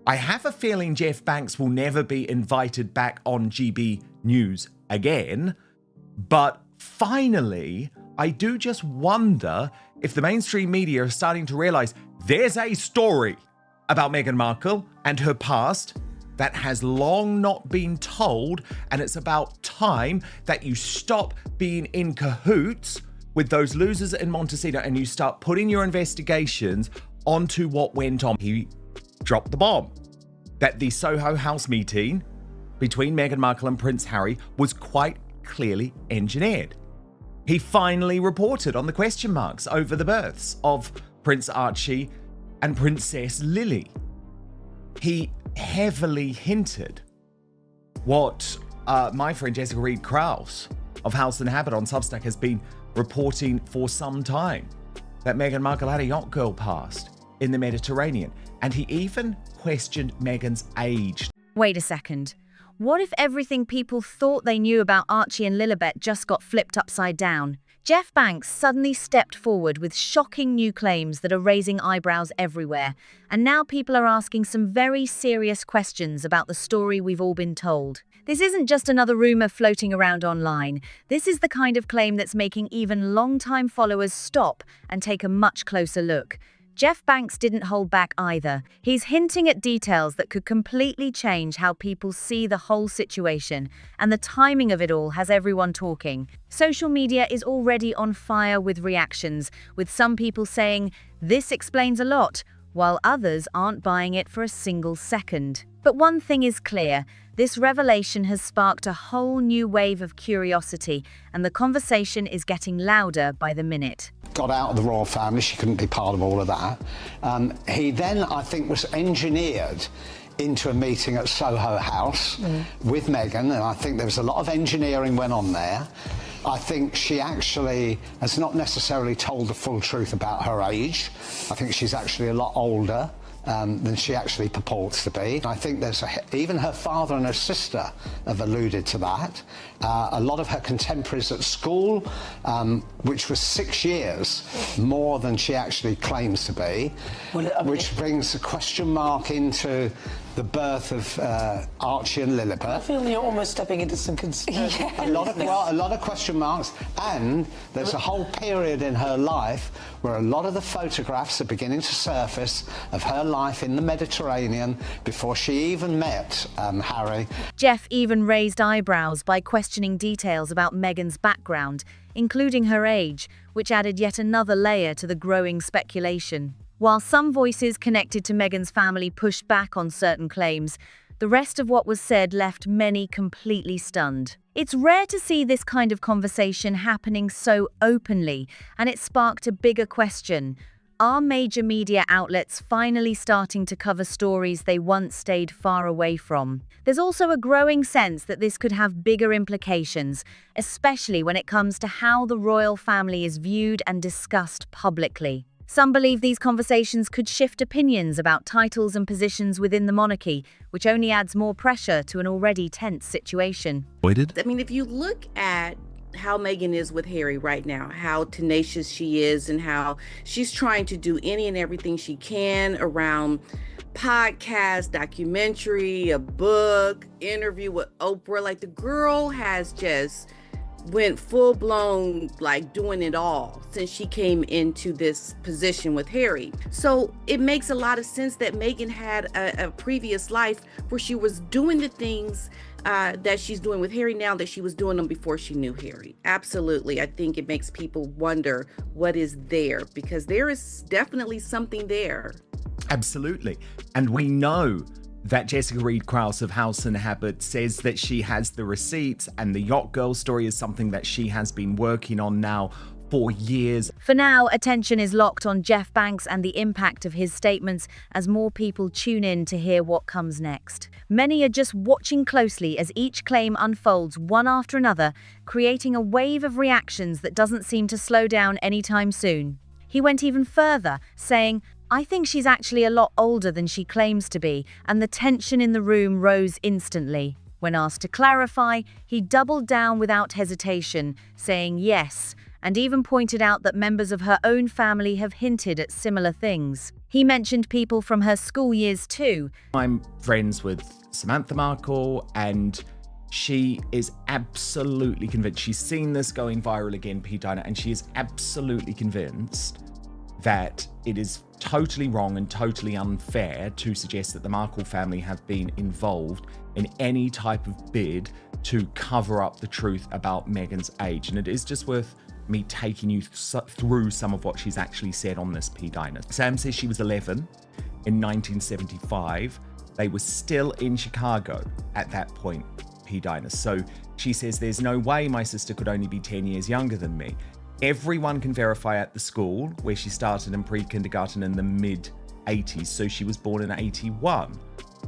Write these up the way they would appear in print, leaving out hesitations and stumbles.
I have a feeling Jeff Banks will never be invited back on GB News again. But finally, I do just wonder if the mainstream media are starting to realise there's a story about Meghan Markle and her past that has long not been told, and it's about time that you stop being in cahoots with those losers in Montecito and you start putting your investigations onto what went on. He dropped the bomb that the Soho House meeting between Meghan Markle and Prince Harry was quite clearly engineered. He finally reported on the question marks over the births of Prince Archie and Princess Lily. He heavily hinted what my friend Jessica Reid Krause of House and Habit on Substack has been reporting for some time, that Meghan Markle had a yacht girl past in the Mediterranean, and he even questioned Meghan's age. Wait a second. What if everything people thought they knew about Archie and Lilibet just got flipped upside down? Jeff Banks suddenly stepped forward with shocking new claims that are raising eyebrows everywhere, and now people are asking some very serious questions about the story we've all been told. This isn't just another rumor floating around online. This is the kind of claim that's making even long-time followers stop and take a much closer look. Jeff Banks didn't hold back either. He's hinting at details that could completely change how people see the whole situation, and the timing of it all has everyone talking. Social media is already on fire with reactions, with some people saying, "This explains a lot," while others aren't buying it for a single second. But one thing is clear, this revelation has sparked a whole new wave of curiosity, and the conversation is getting louder by the minute. Got out of the royal family, she couldn't be part of all of that. He then, I think, was engineered into a meeting at Soho House with Meghan, and I think there was a lot of engineering went on there. I think she actually has not necessarily told the full truth about her age. I think she's actually a lot older than she actually purports to be. I think there's even her father and her sister have alluded to that. A lot of her contemporaries at school, which was 6 years more than she actually claims to be, which brings a question mark into the birth of Archie and Lilibet. I feel you're almost stepping into some conspiracy. A lot of question marks, and there's a whole period in her life where a lot of the photographs are beginning to surface of her life in the Mediterranean before she even met Harry. Jeff even raised eyebrows by questioning details about Meghan's background, including her age, which added yet another layer to the growing speculation. While some voices connected to Meghan's family pushed back on certain claims, the rest of what was said left many completely stunned. It's rare to see this kind of conversation happening so openly, and it sparked a bigger question. Are major media outlets finally starting to cover stories they once stayed far away from? There's also a growing sense that this could have bigger implications, especially when it comes to how the royal family is viewed and discussed publicly. Some believe these conversations could shift opinions about titles and positions within the monarchy, which only adds more pressure to an already tense situation. I mean, if you look at how Meghan is with Harry right now, how tenacious she is and how she's trying to do any and everything she can around podcast, documentary, a book, interview with Oprah. Like, the girl has just went full-blown, like, doing it all since she came into this position with Harry. So it makes a lot of sense that Meghan had a previous life where she was doing the things that she's doing with Harry now that she was doing them before she knew Harry. Absolutely. I think it makes people wonder what is there, because there is definitely something there. Absolutely. And we know that Jessica Reid Krause of House and Habit says that she has the receipts, and the yacht girl story is something that she has been working on now for years. For now, attention is locked on Jeff Banks and the impact of his statements as more people tune in to hear what comes next. Many are just watching closely as each claim unfolds one after another, creating a wave of reactions that doesn't seem to slow down anytime soon. He went even further, saying, "I think she's actually a lot older than she claims to be," and the tension in the room rose instantly. When asked to clarify, he doubled down without hesitation, saying yes, and even pointed out that members of her own family have hinted at similar things. He mentioned people from her school years too. I'm friends with Samantha Markle, and she is absolutely convinced. She's seen this going viral again, P. Diner, and she is absolutely convinced that it is totally wrong and totally unfair to suggest that the Markle family have been involved in any type of bid to cover up the truth about Meghan's age. And it is just worth me taking you through some of what she's actually said on this, P. Diner. Sam says she was 11 in 1975. They were still in Chicago at that point, P. Diner. So she says there's no way my sister could only be 10 years younger than me. Everyone can verify at the school where she started in pre-kindergarten in the mid-80s. So she was born in 81.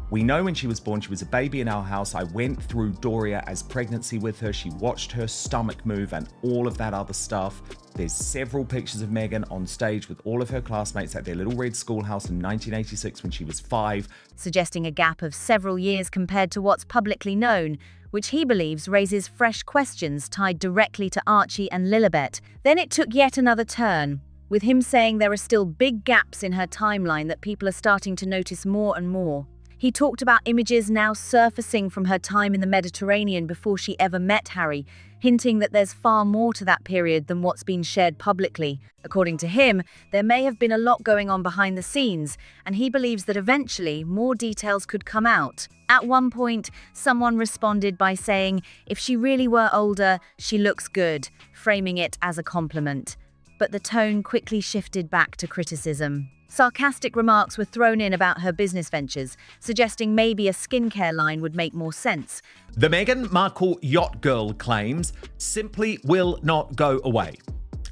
We know when she was born, she was a baby in our house. I went through Doria as pregnancy with her. She watched her stomach move and all of that other stuff. There's several pictures of Meghan on stage with all of her classmates at their little red schoolhouse in 1986 when she was 5. Suggesting a gap of several years compared to what's publicly known, which he believes raises fresh questions tied directly to Archie and Lilibet. Then it took yet another turn, with him saying there are still big gaps in her timeline that people are starting to notice more and more. He talked about images now surfacing from her time in the Mediterranean before she ever met Harry, hinting that there's far more to that period than what's been shared publicly. According to him, there may have been a lot going on behind the scenes, and he believes that eventually more details could come out. At one point, someone responded by saying, if she really were older, she looks good, framing it as a compliment. But the tone quickly shifted back to criticism. Sarcastic remarks were thrown in about her business ventures, suggesting maybe a skincare line would make more sense. The Meghan Markle yacht girl claims simply will not go away.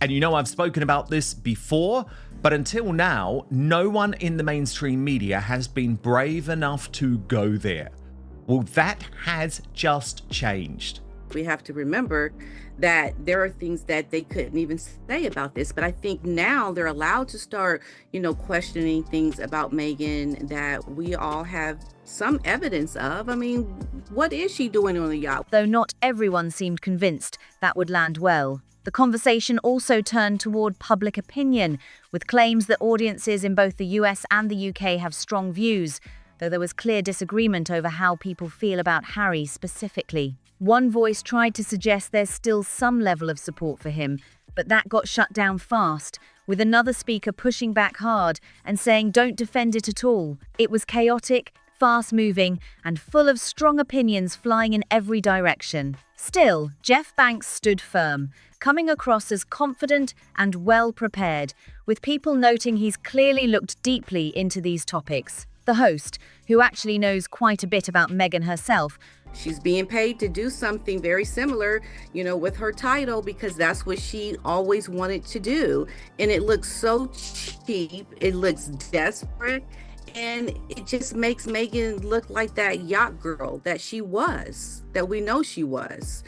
And you know I've spoken about this before, but until now, no one in the mainstream media has been brave enough to go there. Well, that has just changed. We have to remember that there are things that they couldn't even say about this, but I think now they're allowed to start, questioning things about Meghan that we all have some evidence of. I mean, what is she doing on the yacht? Though not everyone seemed convinced that would land well. The conversation also turned toward public opinion, with claims that audiences in both the US and the UK have strong views, though there was clear disagreement over how people feel about Harry specifically. One voice tried to suggest there's still some level of support for him, but that got shut down fast, with another speaker pushing back hard and saying don't defend it at all. It was chaotic, fast-moving, and full of strong opinions flying in every direction. Still, Jeff Banks stood firm, coming across as confident and well-prepared, with people noting he's clearly looked deeply into these topics. The host, who actually knows quite a bit about Meghan herself, She's being paid to do something very similar, with her title, because that's what she always wanted to do. And it looks so cheap. It looks desperate. And it just makes Meghan look like that yacht girl that she was, that we know she was.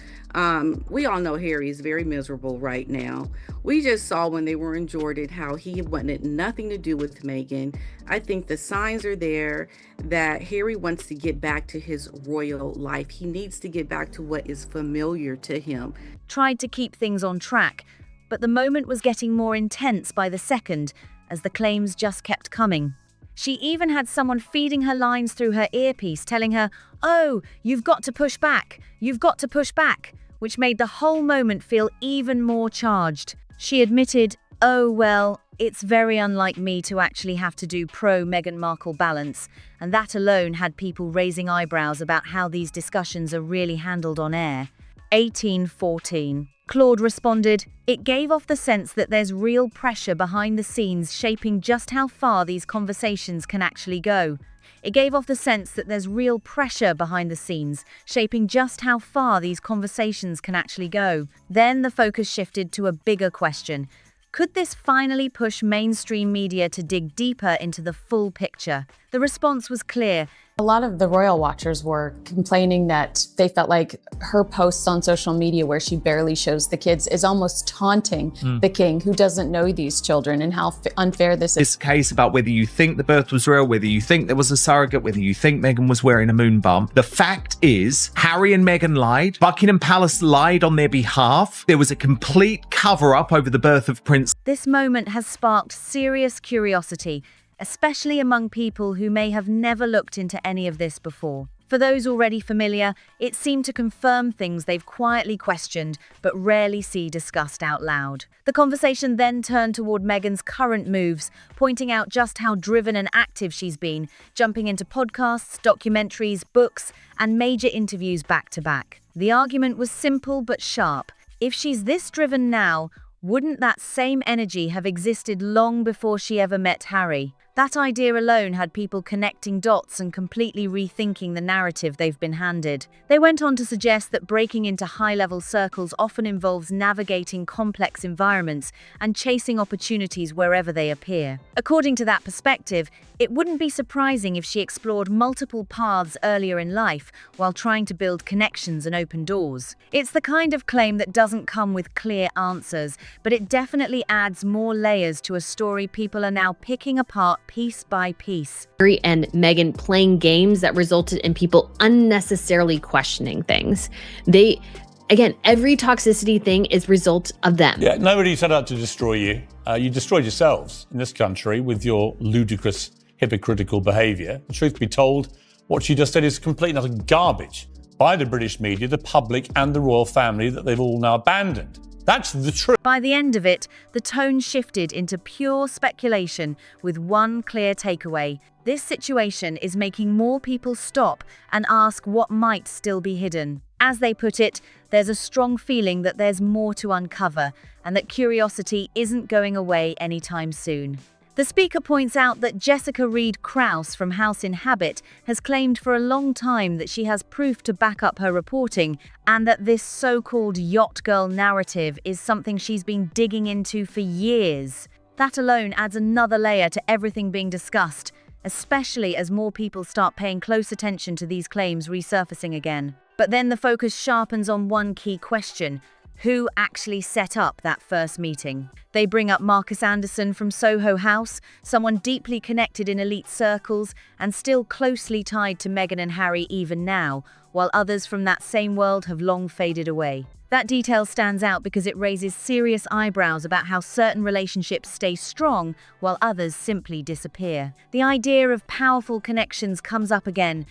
We all know Harry is very miserable right now. We just saw when they were in Jordan how he wanted nothing to do with Meghan. I think the signs are there that Harry wants to get back to his royal life. He needs to get back to what is familiar to him. Tried to keep things on track, but the moment was getting more intense by the second as the claims just kept coming. She even had someone feeding her lines through her earpiece, telling her, "Oh, you've got to push back. You've got to push back," which made the whole moment feel even more charged. She admitted, "Oh, well, it's very unlike me to actually have to do pro-Meghan Markle balance," and that alone had people raising eyebrows about how these discussions are really handled on air. 1814. Claude responded, "It gave off the sense that there's real pressure behind the scenes shaping just how far these conversations can actually go. It gave off the sense that there's real pressure behind the scenes shaping just how far these conversations can actually go." Then the focus shifted to a bigger question. Could this finally push mainstream media to dig deeper into the full picture? The response was clear. A lot of the royal watchers were complaining that they felt like her posts on social media where she barely shows the kids is almost taunting the king, who doesn't know these children, and how unfair this is. This case about whether you think the birth was real, whether you think there was a surrogate, whether you think Meghan was wearing a moon bump. The fact is, Harry and Meghan lied. Buckingham Palace lied on their behalf. There was a complete cover-up over the birth of Prince. This moment has sparked serious curiosity, especially among people who may have never looked into any of this before. For those already familiar, it seemed to confirm things they've quietly questioned but rarely see discussed out loud. The conversation then turned toward Meghan's current moves, pointing out just how driven and active she's been, jumping into podcasts, documentaries, books, and major interviews back to back. The argument was simple but sharp. If she's this driven now, wouldn't that same energy have existed long before she ever met Harry? That idea alone had people connecting dots and completely rethinking the narrative they've been handed. They went on to suggest that breaking into high-level circles often involves navigating complex environments and chasing opportunities wherever they appear. According to that perspective, it wouldn't be surprising if she explored multiple paths earlier in life while trying to build connections and open doors. It's the kind of claim that doesn't come with clear answers, but it definitely adds more layers to a story people are now picking apart piece by piece. Harry and Meghan playing games that resulted in people unnecessarily questioning things. Again, every toxicity thing is result of them. Yeah, nobody set out to destroy you. You destroyed yourselves in this country with your ludicrous, hypocritical behaviour. The truth be told, what she just said is complete and utter garbage by the British media, the public and the royal family that they've all now abandoned. That's the truth. By the end of it, the tone shifted into pure speculation with one clear takeaway. This situation is making more people stop and ask what might still be hidden. As they put it, there's a strong feeling that there's more to uncover and that curiosity isn't going away anytime soon. The speaker points out that Jessica Reed Krause from House in Habit has claimed for a long time that she has proof to back up her reporting, and that this so-called yacht girl narrative is something she's been digging into for years. That alone adds another layer to everything being discussed, especially as more people start paying close attention to these claims resurfacing again. But then the focus sharpens on one key question: who actually set up that first meeting? They bring up Marcus Anderson from Soho House, someone deeply connected in elite circles and still closely tied to Meghan and Harry even now, while others from that same world have long faded away. That detail stands out because it raises serious eyebrows about how certain relationships stay strong while others simply disappear. The idea of powerful connections comes up again.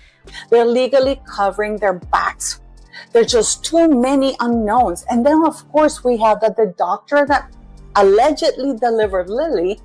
They're legally covering their backs. There's just too many unknowns. And then, of course, we have that the doctor that allegedly delivered Lily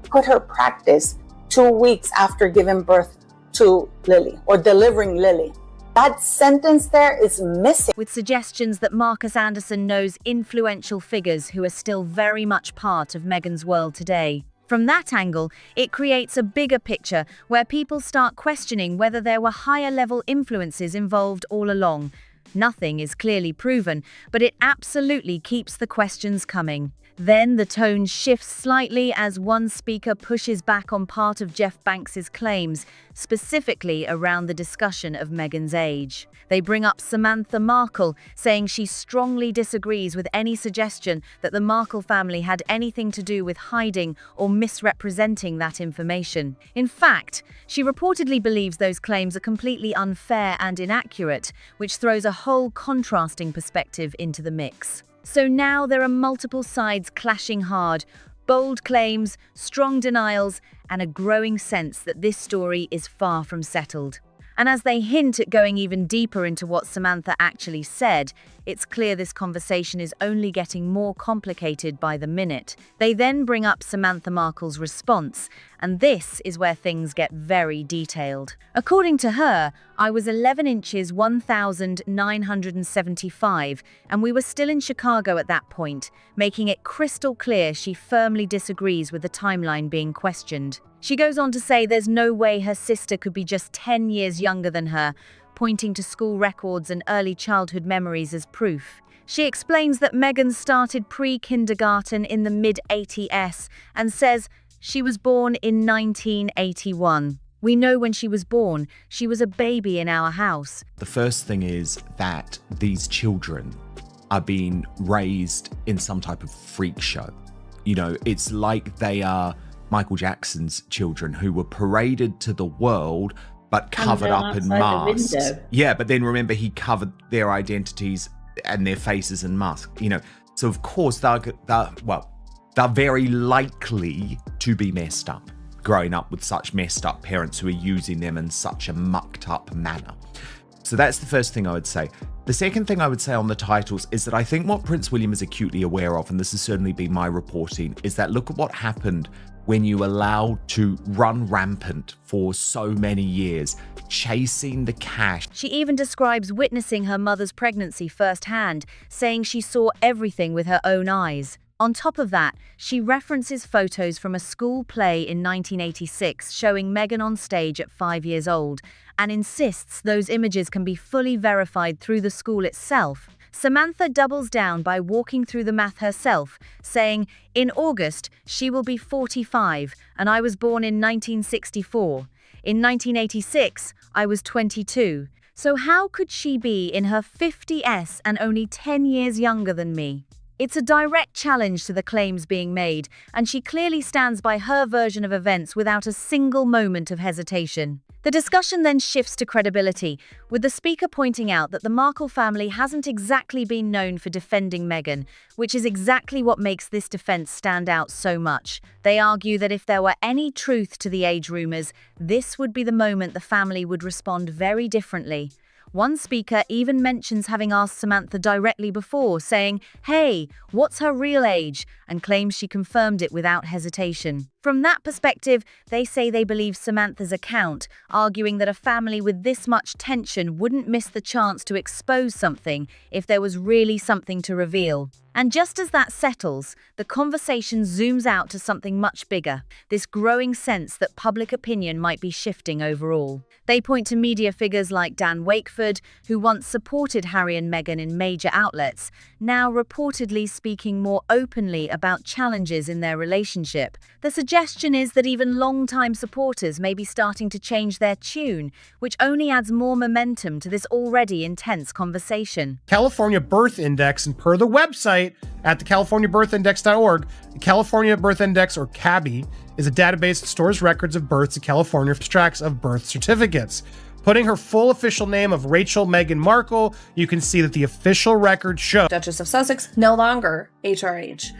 quit her practice 2 weeks after giving birth to Lily, or delivering Lily. That sentence there is missing. With suggestions that Marcus Anderson knows influential figures who are still very much part of Meghan's world today. From that angle, it creates a bigger picture where people start questioning whether there were higher-level influences involved all along. Nothing is clearly proven, but it absolutely keeps the questions coming. Then the tone shifts slightly as one speaker pushes back on part of Jeff Banks's claims, specifically around the discussion of Meghan's age. They bring up Samantha Markle, saying she strongly disagrees with any suggestion that the Markle family had anything to do with hiding or misrepresenting that information. In fact, she reportedly believes those claims are completely unfair and inaccurate, which throws a whole contrasting perspective into the mix. So now there are multiple sides clashing hard, bold claims, strong denials, and a growing sense that this story is far from settled. And as they hint at going even deeper into what Samantha actually said, it's clear this conversation is only getting more complicated by the minute. They then bring up Samantha Markle's response, and this is where things get very detailed. According to her, I was 11 inches 1,975, and we were still in Chicago at that point, making it crystal clear she firmly disagrees with the timeline being questioned. She goes on to say there's no way her sister could be just 10 years younger than her, pointing to school records and early childhood memories as proof. She explains that Meghan started pre-kindergarten in the mid-80s and says she was born in 1981. We know when she was born, she was a baby in our house. The first thing is that these children are being raised in some type of freak show. You know, it's like they are Michael Jackson's children who were paraded to the world but covered up in masks. Yeah, but then remember, he covered their identities and their faces in masks. You know, so of course they're very likely to be messed up, growing up with such messed up parents who are using them in such a mucked up manner. So that's the first thing I would say. The second thing I would say on the titles is that I think what Prince William is acutely aware of, and this has certainly been my reporting, is that look at what happened when you allowed to run rampant for so many years, chasing the cash. She even describes witnessing her mother's pregnancy firsthand, saying she saw everything with her own eyes. On top of that, she references photos from a school play in 1986 showing Meghan on stage at 5 years old, and insists those images can be fully verified through the school itself. Samantha doubles down by walking through the math herself, saying, "In August, she will be 45, and I was born in 1964. In 1986, I was 22. So how could she be in her 50s and only 10 years younger than me?" It's a direct challenge to the claims being made, and she clearly stands by her version of events without a single moment of hesitation. The discussion then shifts to credibility, with the speaker pointing out that the Markle family hasn't exactly been known for defending Meghan, which is exactly what makes this defense stand out so much. They argue that if there were any truth to the age rumors, this would be the moment the family would respond very differently. One speaker even mentions having asked Samantha directly before, saying, "Hey, what's her real age?" and claims she confirmed it without hesitation. From that perspective, they say they believe Samantha's account, arguing that a family with this much tension wouldn't miss the chance to expose something if there was really something to reveal. And just as that settles, the conversation zooms out to something much bigger, this growing sense that public opinion might be shifting overall. They point to media figures like Dan Wakeford, who once supported Harry and Meghan in major outlets, now reportedly speaking more openly about challenges in their relationship. The suggestion is that even long-time supporters may be starting to change their tune, which only adds more momentum to this already intense conversation. California Birth Index, and per the website at thecaliforniabirthindex.org, the California Birth Index, or CABI, is a database that stores records of births in California, abstracts of birth certificates. Putting her full official name of Rachel Meghan Markle, you can see that the official record shows Duchess of Sussex, no longer HRH,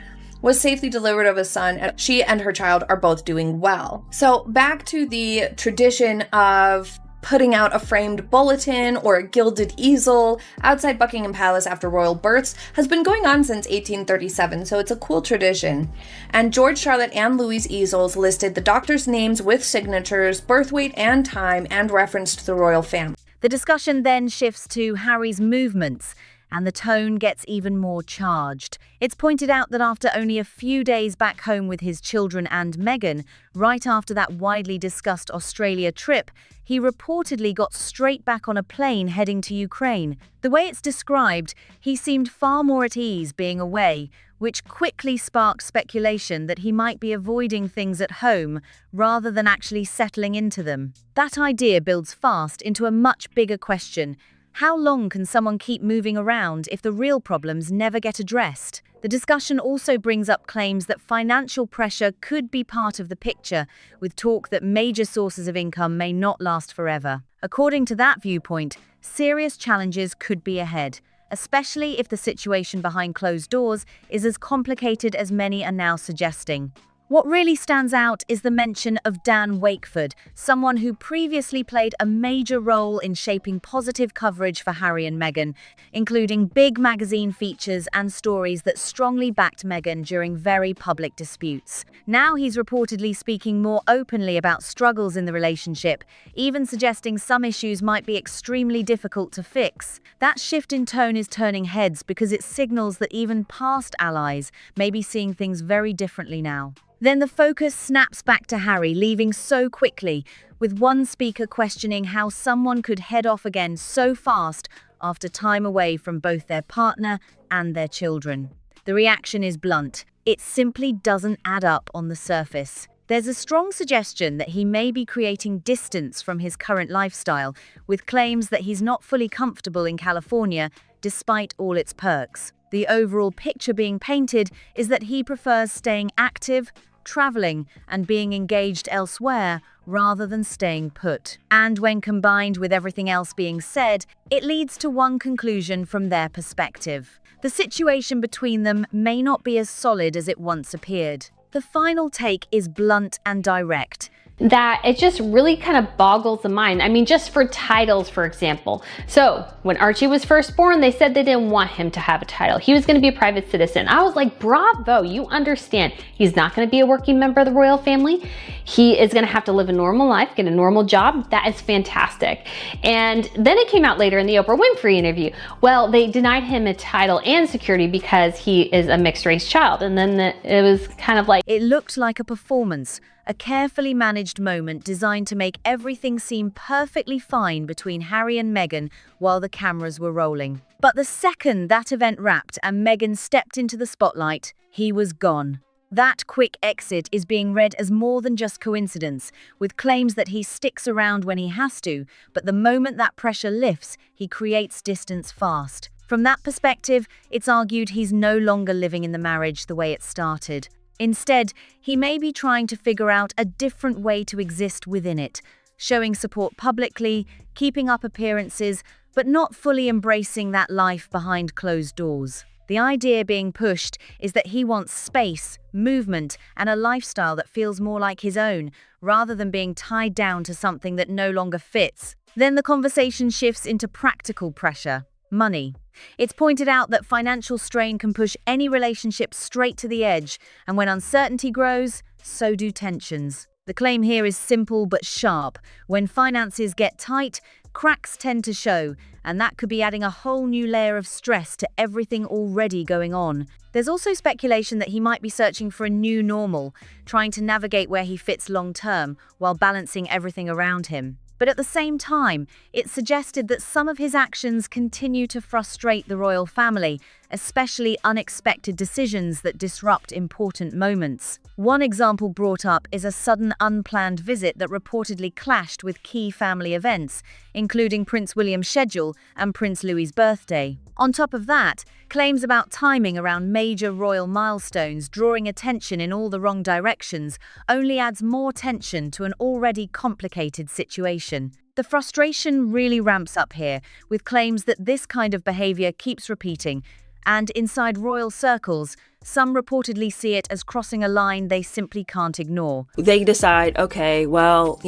was safely delivered of a son, and she and her child are both doing well. So back to the tradition of putting out a framed bulletin or a gilded easel outside Buckingham Palace after royal births has been going on since 1837, so it's a cool tradition. And George, Charlotte, and Louis' easels listed the doctors' names with signatures, birth weight and time, and referenced the royal family. The discussion then shifts to Harry's movements, and the tone gets even more charged. It's pointed out that after only a few days back home with his children and Meghan, right after that widely discussed Australia trip, he reportedly got straight back on a plane heading to Ukraine. The way it's described, he seemed far more at ease being away, which quickly sparked speculation that he might be avoiding things at home rather than actually settling into them. That idea builds fast into a much bigger question. How long can someone keep moving around if the real problems never get addressed? The discussion also brings up claims that financial pressure could be part of the picture, with talk that major sources of income may not last forever. According to that viewpoint, serious challenges could be ahead, especially if the situation behind closed doors is as complicated as many are now suggesting. What really stands out is the mention of Dan Wakeford, someone who previously played a major role in shaping positive coverage for Harry and Meghan, including big magazine features and stories that strongly backed Meghan during very public disputes. Now he's reportedly speaking more openly about struggles in the relationship, even suggesting some issues might be extremely difficult to fix. That shift in tone is turning heads because it signals that even past allies may be seeing things very differently now. Then the focus snaps back to Harry leaving so quickly, with one speaker questioning how someone could head off again so fast after time away from both their partner and their children. The reaction is blunt. It simply doesn't add up on the surface. There's a strong suggestion that he may be creating distance from his current lifestyle, with claims that he's not fully comfortable in California despite all its perks. The overall picture being painted is that he prefers staying active, traveling, and being engaged elsewhere rather than staying put. And when combined with everything else being said, it leads to one conclusion from their perspective. The situation between them may not be as solid as it once appeared. The final take is blunt and direct. That it just really kind of boggles the mind. I mean, just for titles, for example. So when Archie was first born, they said they didn't want him to have a title. He was going to be a private citizen. I was like, bravo, you understand. He's not going to be a working member of the royal family. He is going to have to live a normal life, get a normal job. That is fantastic. And then it came out later in the Oprah Winfrey interview. Well, they denied him a title and security because he is a mixed race child. And then it was kind of like... It looked like a performance. A carefully managed moment designed to make everything seem perfectly fine between Harry and Meghan while the cameras were rolling. But the second that event wrapped and Meghan stepped into the spotlight, he was gone. That quick exit is being read as more than just coincidence, with claims that he sticks around when he has to, but the moment that pressure lifts, he creates distance fast. From that perspective, it's argued he's no longer living in the marriage the way it started. Instead, he may be trying to figure out a different way to exist within it, showing support publicly, keeping up appearances, but not fully embracing that life behind closed doors. The idea being pushed is that he wants space, movement, and a lifestyle that feels more like his own, rather than being tied down to something that no longer fits. Then the conversation shifts into practical pressure. Money. It's pointed out that financial strain can push any relationship straight to the edge, and when uncertainty grows, so do tensions. The claim here is simple but sharp. When finances get tight, cracks tend to show, and that could be adding a whole new layer of stress to everything already going on. There's also speculation that he might be searching for a new normal, trying to navigate where he fits long-term, while balancing everything around him. But at the same time, it's suggested that some of his actions continue to frustrate the royal family, especially unexpected decisions that disrupt important moments. One example brought up is a sudden unplanned visit that reportedly clashed with key family events, including Prince William's schedule and Prince Louis's birthday. On top of that, claims about timing around major royal milestones drawing attention in all the wrong directions only adds more tension to an already complicated situation. The frustration really ramps up here, with claims that this kind of behavior keeps repeating, and inside royal circles, some reportedly see it as crossing a line they simply can't ignore. They decide, okay, well,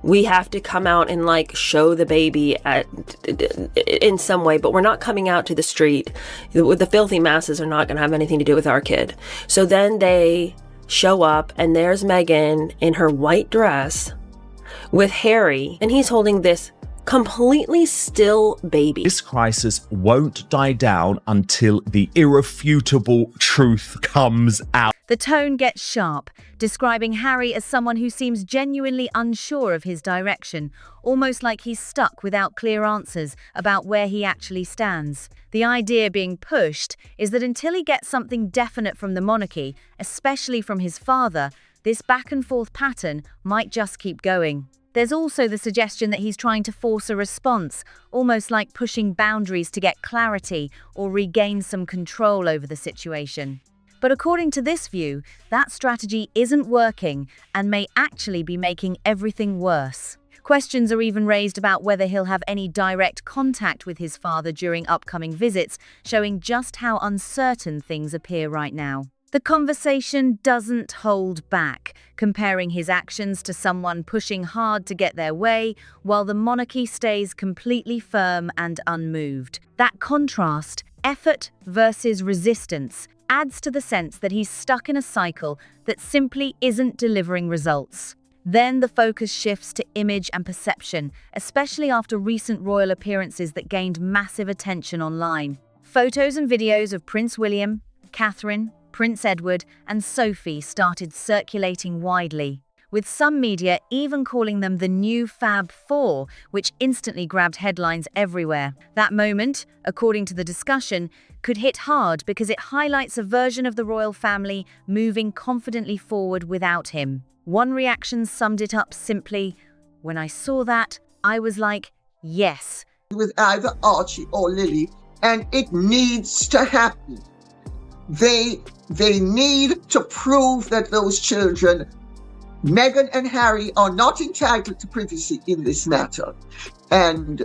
we have to come out and show the baby in some way, but we're not coming out to the street. The filthy masses are not going to have anything to do with our kid. So then they show up and there's Meghan in her white dress with Harry, and he's holding this completely still baby. This crisis won't die down until the irrefutable truth comes out. The tone gets sharp, describing Harry as someone who seems genuinely unsure of his direction, almost like he's stuck without clear answers about where he actually stands. The idea being pushed is that until he gets something definite from the monarchy, especially from his father, this back and forth pattern might just keep going. There's also the suggestion that he's trying to force a response, almost like pushing boundaries to get clarity or regain some control over the situation. But according to this view, that strategy isn't working and may actually be making everything worse. Questions are even raised about whether he'll have any direct contact with his father during upcoming visits, showing just how uncertain things appear right now. The conversation doesn't hold back, comparing his actions to someone pushing hard to get their way, while the monarchy stays completely firm and unmoved. That contrast, effort versus resistance, adds to the sense that he's stuck in a cycle that simply isn't delivering results. Then the focus shifts to image and perception, especially after recent royal appearances that gained massive attention online. Photos and videos of Prince William, Catherine, Prince Edward, and Sophie started circulating widely, with some media even calling them the new Fab Four, which instantly grabbed headlines everywhere. That moment, according to the discussion, could hit hard because it highlights a version of the royal family moving confidently forward without him. One reaction summed it up simply, "When I saw that, I was like, yes." With either Archie or Lily, and it needs to happen. They need to prove that those children, Meghan and Harry, are not entitled to privacy in this matter. And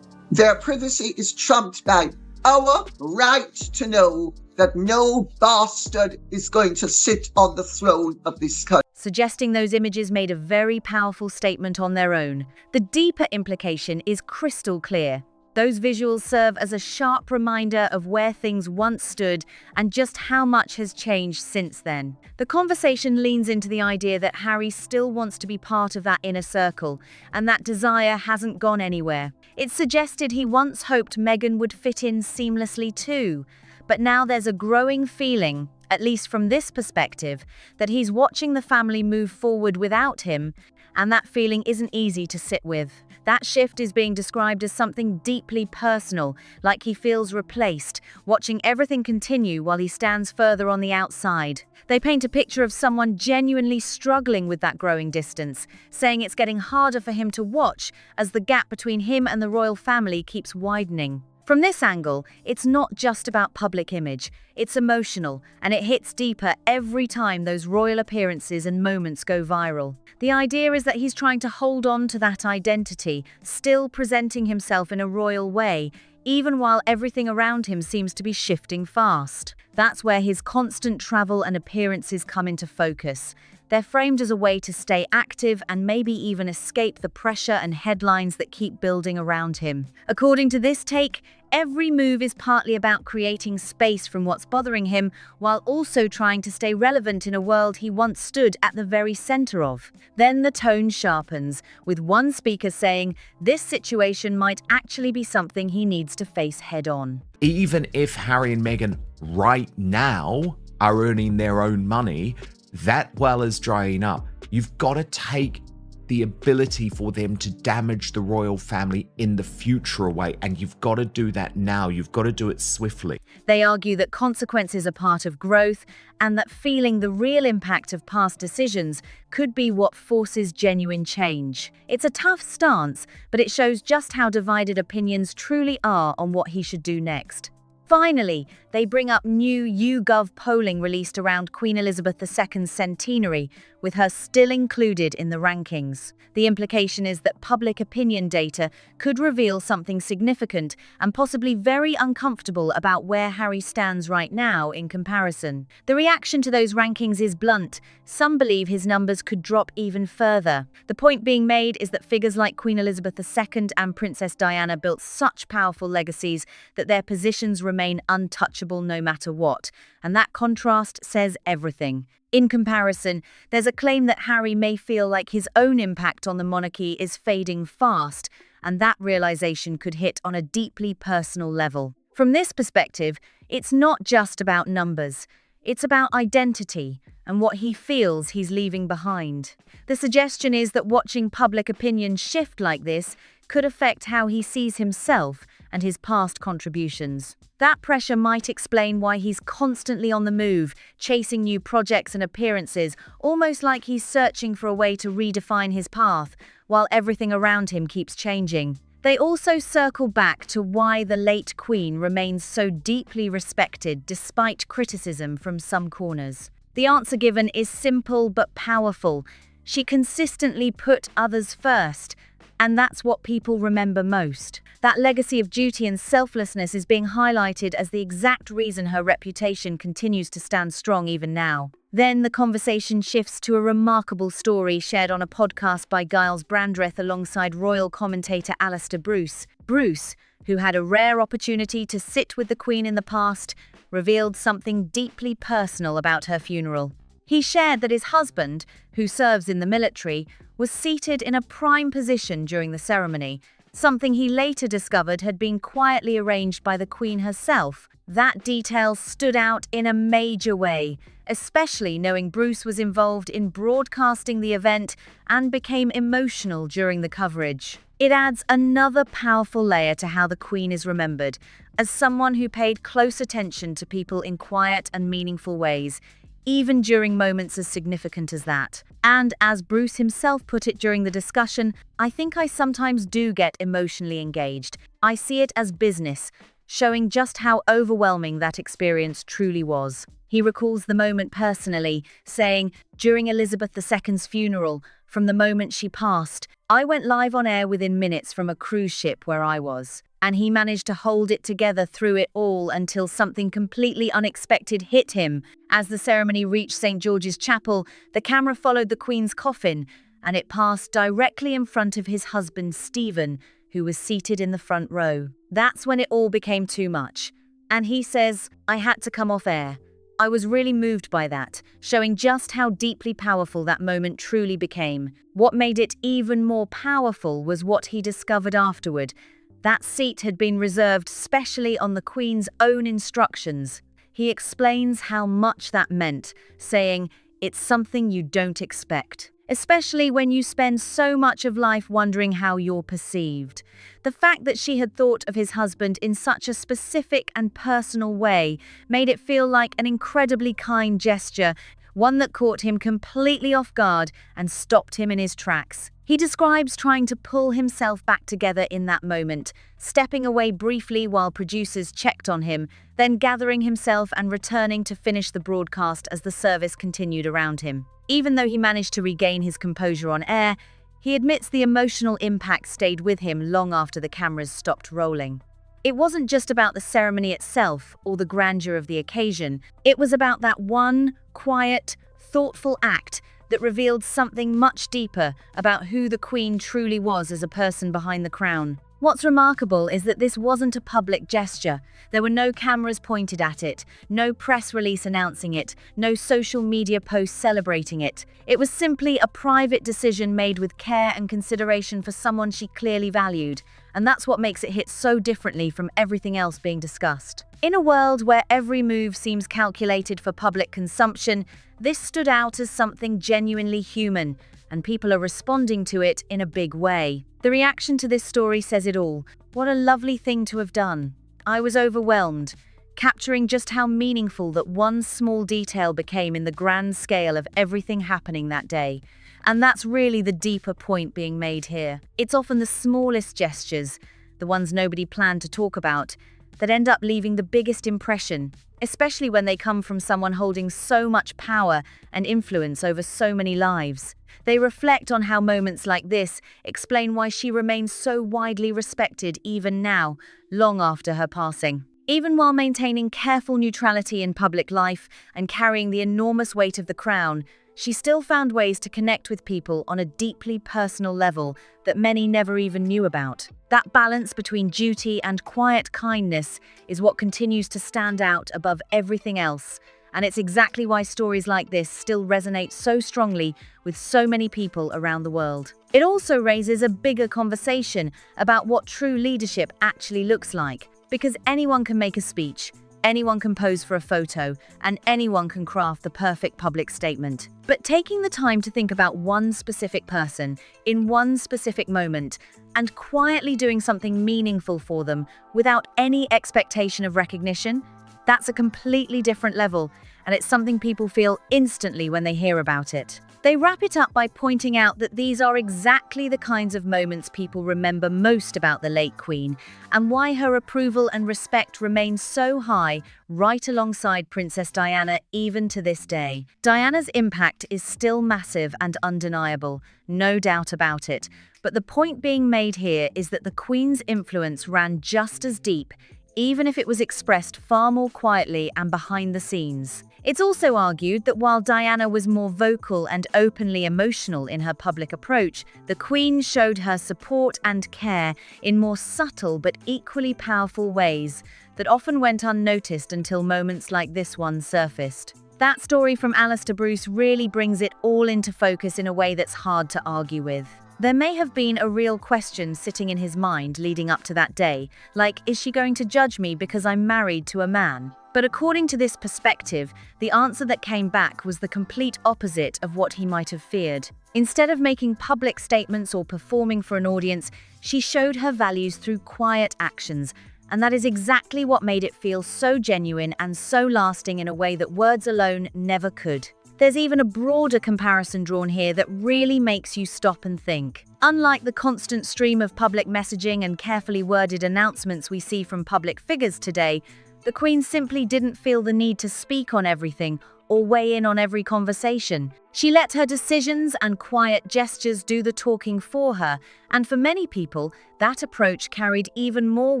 their privacy is trumped by our right to know that no bastard is going to sit on the throne of this country. Suggesting those images made a very powerful statement on their own. The deeper implication is crystal clear. Those visuals serve as a sharp reminder of where things once stood and just how much has changed since then. The conversation leans into the idea that Harry still wants to be part of that inner circle, and that desire hasn't gone anywhere. It's suggested he once hoped Meghan would fit in seamlessly too, but now there's a growing feeling, at least from this perspective, that he's watching the family move forward without him, and that feeling isn't easy to sit with. That shift is being described as something deeply personal, like he feels replaced, watching everything continue while he stands further on the outside. They paint a picture of someone genuinely struggling with that growing distance, saying it's getting harder for him to watch as the gap between him and the royal family keeps widening. From this angle, it's not just about public image, it's emotional, and it hits deeper every time those royal appearances and moments go viral. The idea is that he's trying to hold on to that identity, still presenting himself in a royal way, even while everything around him seems to be shifting fast. That's where his constant travel and appearances come into focus. They're framed as a way to stay active and maybe even escape the pressure and headlines that keep building around him. According to this take, every move is partly about creating space from what's bothering him, while also trying to stay relevant in a world he once stood at the very center of. Then the tone sharpens, with one speaker saying this situation might actually be something he needs to face head-on. Even if Harry and Meghan right now are earning their own money, that well is drying up. You've got to take the ability for them to damage the royal family in the future away, and you've got to do that now. You've got to do it swiftly. They argue that consequences are part of growth, and that feeling the real impact of past decisions could be what forces genuine change. It's a tough stance, but it shows just how divided opinions truly are on what he should do next. Finally, they bring up new YouGov polling released around Queen Elizabeth II's centenary, with her still included in the rankings. The implication is that public opinion data could reveal something significant and possibly very uncomfortable about where Harry stands right now in comparison. The reaction to those rankings is blunt. Some believe his numbers could drop even further. The point being made is that figures like Queen Elizabeth II and Princess Diana built such powerful legacies that their positions remain untouchable no matter what, and that contrast says everything. In comparison, there's a claim that Harry may feel like his own impact on the monarchy is fading fast, and that realization could hit on a deeply personal level. From this perspective, it's not just about numbers. It's about identity and what he feels he's leaving behind. The suggestion is that watching public opinion shift like this could affect how he sees himself and his past contributions. That pressure might explain why he's constantly on the move, chasing new projects and appearances, almost like he's searching for a way to redefine his path, while everything around him keeps changing. They also circle back to why the late Queen remains so deeply respected despite criticism from some corners. The answer given is simple but powerful. She consistently put others first, and that's what people remember most. That legacy of duty and selflessness is being highlighted as the exact reason her reputation continues to stand strong even now. Then the conversation shifts to a remarkable story shared on a podcast by Giles Brandreth alongside royal commentator Alistair Bruce. Bruce, who had a rare opportunity to sit with the Queen in the past, revealed something deeply personal about her funeral. He shared that his husband, who serves in the military, was seated in a prime position during the ceremony, something he later discovered had been quietly arranged by the Queen herself. That detail stood out in a major way, especially knowing Bruce was involved in broadcasting the event and became emotional during the coverage. It adds another powerful layer to how the Queen is remembered, as someone who paid close attention to people in quiet and meaningful ways, even during moments as significant as that. And as Bruce himself put it during the discussion, I think I sometimes do get emotionally engaged. I see it as business, showing just how overwhelming that experience truly was. He recalls the moment personally, saying, "During Elizabeth II's funeral, from the moment she passed, I went live on air within minutes from a cruise ship where I was. And he managed to hold it together through it all until something completely unexpected hit him. As the ceremony reached St. George's Chapel, the camera followed the Queen's coffin, and it passed directly in front of his husband, Stephen, who was seated in the front row. That's when it all became too much." And he says, "I had to come off air. I was really moved by that, showing just how deeply powerful that moment truly became. What made it even more powerful was what he discovered afterward. That seat had been reserved specially on the Queen's own instructions. He explains how much that meant, saying, "It's something you don't expect, especially when you spend so much of life wondering how you're perceived." The fact that she had thought of his husband in such a specific and personal way made it feel like an incredibly kind gesture, one that caught him completely off guard and stopped him in his tracks. He describes trying to pull himself back together in that moment, stepping away briefly while producers checked on him, then gathering himself and returning to finish the broadcast as the service continued around him. Even though he managed to regain his composure on air, he admits the emotional impact stayed with him long after the cameras stopped rolling. It wasn't just about the ceremony itself or the grandeur of the occasion. It was about that one, quiet, thoughtful act that revealed something much deeper about who the Queen truly was as a person behind the crown. What's remarkable is that this wasn't a public gesture. There were no cameras pointed at it, no press release announcing it, no social media posts celebrating it. It was simply a private decision made with care and consideration for someone she clearly valued, and that's what makes it hit so differently from everything else being discussed. In a world where every move seems calculated for public consumption, this stood out as something genuinely human, and people are responding to it in a big way. The reaction to this story says it all. What a lovely thing to have done. I was overwhelmed, capturing just how meaningful that one small detail became in the grand scale of everything happening that day. And that's really the deeper point being made here. It's often the smallest gestures, the ones nobody planned to talk about, that end up leaving the biggest impression, especially when they come from someone holding so much power and influence over so many lives. They reflect on how moments like this explain why she remains so widely respected even now, long after her passing. Even while maintaining careful neutrality in public life and carrying the enormous weight of the crown, she still found ways to connect with people on a deeply personal level that many never even knew about. That balance between duty and quiet kindness is what continues to stand out above everything else. And it's exactly why stories like this still resonate so strongly with so many people around the world. It also raises a bigger conversation about what true leadership actually looks like. Because anyone can make a speech, anyone can pose for a photo, and anyone can craft the perfect public statement. But taking the time to think about one specific person, in one specific moment, and quietly doing something meaningful for them without any expectation of recognition, that's a completely different level, and it's something people feel instantly when they hear about it. They wrap it up by pointing out that these are exactly the kinds of moments people remember most about the late Queen, and why her approval and respect remain so high right alongside Princess Diana even to this day. Diana's impact is still massive and undeniable, no doubt about it, but the point being made here is that the Queen's influence ran just as deep, even if it was expressed far more quietly and behind the scenes. It's also argued that while Diana was more vocal and openly emotional in her public approach, the Queen showed her support and care in more subtle but equally powerful ways that often went unnoticed until moments like this one surfaced. That story from Alistair Bruce really brings it all into focus in a way that's hard to argue with. There may have been a real question sitting in his mind leading up to that day, like, is she going to judge me because I'm married to a man? But according to this perspective, the answer that came back was the complete opposite of what he might have feared. Instead of making public statements or performing for an audience, she showed her values through quiet actions, And that is exactly what made it feel so genuine and so lasting in a way that words alone never could. There's even a broader comparison drawn here that really makes you stop and think. Unlike the constant stream of public messaging and carefully worded announcements we see from public figures today, the Queen simply didn't feel the need to speak on everything or weigh in on every conversation. She let her decisions and quiet gestures do the talking for her, and for many people, that approach carried even more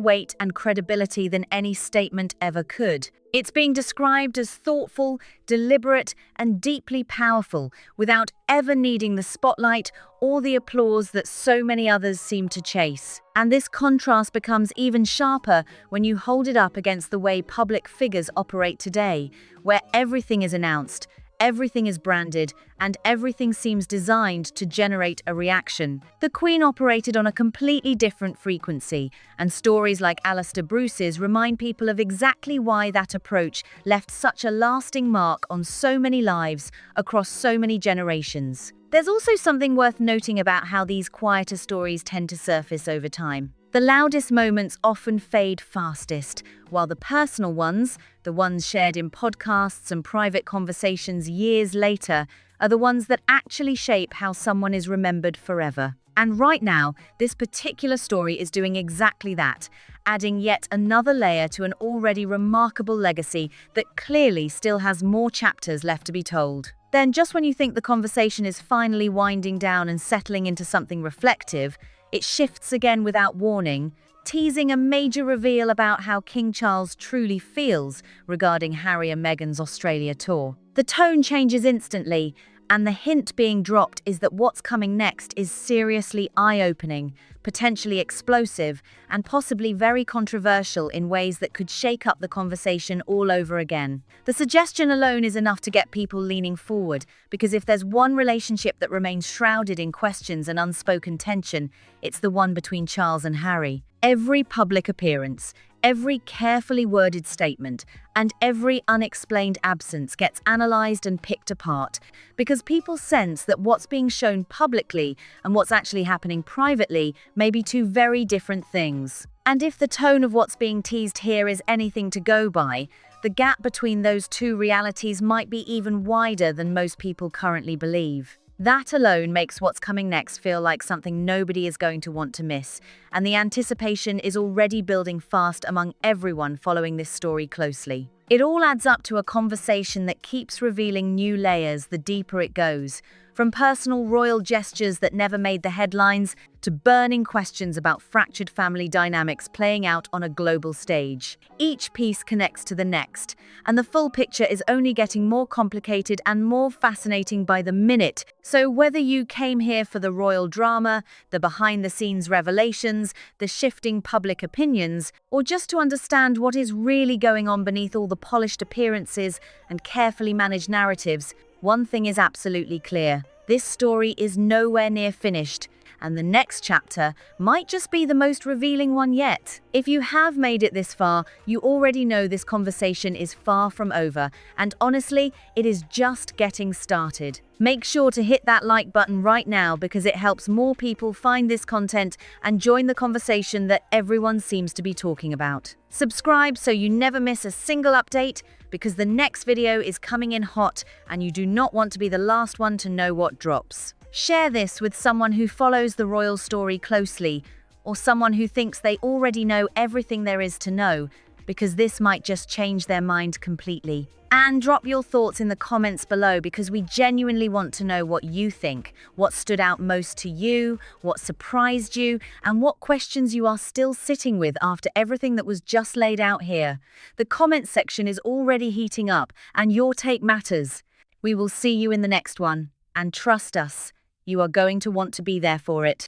weight and credibility than any statement ever could. It's being described as thoughtful, deliberate, and deeply powerful, without ever needing the spotlight or the applause that so many others seem to chase. And this contrast becomes even sharper when you hold it up against the way public figures operate today, where everything is announced, everything is branded, and everything seems designed to generate a reaction. The Queen operated on a completely different frequency, and stories like Alistair Bruce's remind people of exactly why that approach left such a lasting mark on so many lives across so many generations. There's also something worth noting about how these quieter stories tend to surface over time. The loudest moments often fade fastest, while the personal ones, the ones shared in podcasts and private conversations years later, are the ones that actually shape how someone is remembered forever. And right now, this particular story is doing exactly that, adding yet another layer to an already remarkable legacy that clearly still has more chapters left to be told. Then, just when you think the conversation is finally winding down and settling into something reflective, it shifts again without warning, teasing a major reveal about how King Charles truly feels regarding Harry and Meghan's Australia tour. The tone changes instantly, and the hint being dropped is that what's coming next is seriously eye-opening, potentially explosive, and possibly very controversial in ways that could shake up the conversation all over again. The suggestion alone is enough to get people leaning forward, because if there's one relationship that remains shrouded in questions and unspoken tension, it's the one between Charles and Harry. Every public appearance, every carefully worded statement, and every unexplained absence gets analysed and picked apart, because people sense that what's being shown publicly and what's actually happening privately may be two very different things. And if the tone of what's being teased here is anything to go by, the gap between those two realities might be even wider than most people currently believe. That alone makes what's coming next feel like something nobody is going to want to miss, and the anticipation is already building fast among everyone following this story closely. It all adds up to a conversation that keeps revealing new layers the deeper it goes, from personal royal gestures that never made the headlines to burning questions about fractured family dynamics playing out on a global stage. Each piece connects to the next, and the full picture is only getting more complicated and more fascinating by the minute. So whether you came here for the royal drama, the behind-the-scenes revelations, the shifting public opinions, or just to understand what is really going on beneath all the polished appearances and carefully managed narratives, one thing is absolutely clear. This story is nowhere near finished, and the next chapter might just be the most revealing one yet. If you have made it this far, you already know this conversation is far from over, and honestly, it is just getting started. Make sure to hit that like button right now because it helps more people find this content and join the conversation that everyone seems to be talking about. Subscribe so you never miss a single update, because the next video is coming in hot and you do not want to be the last one to know what drops. Share this with someone who follows the royal story closely, or someone who thinks they already know everything there is to know, because this might just change their mind completely. And drop your thoughts in the comments below, because we genuinely want to know what you think, what stood out most to you, what surprised you, and what questions you are still sitting with after everything that was just laid out here. The comments section is already heating up, and your take matters. We will see you in the next one, and trust us, you are going to want to be there for it.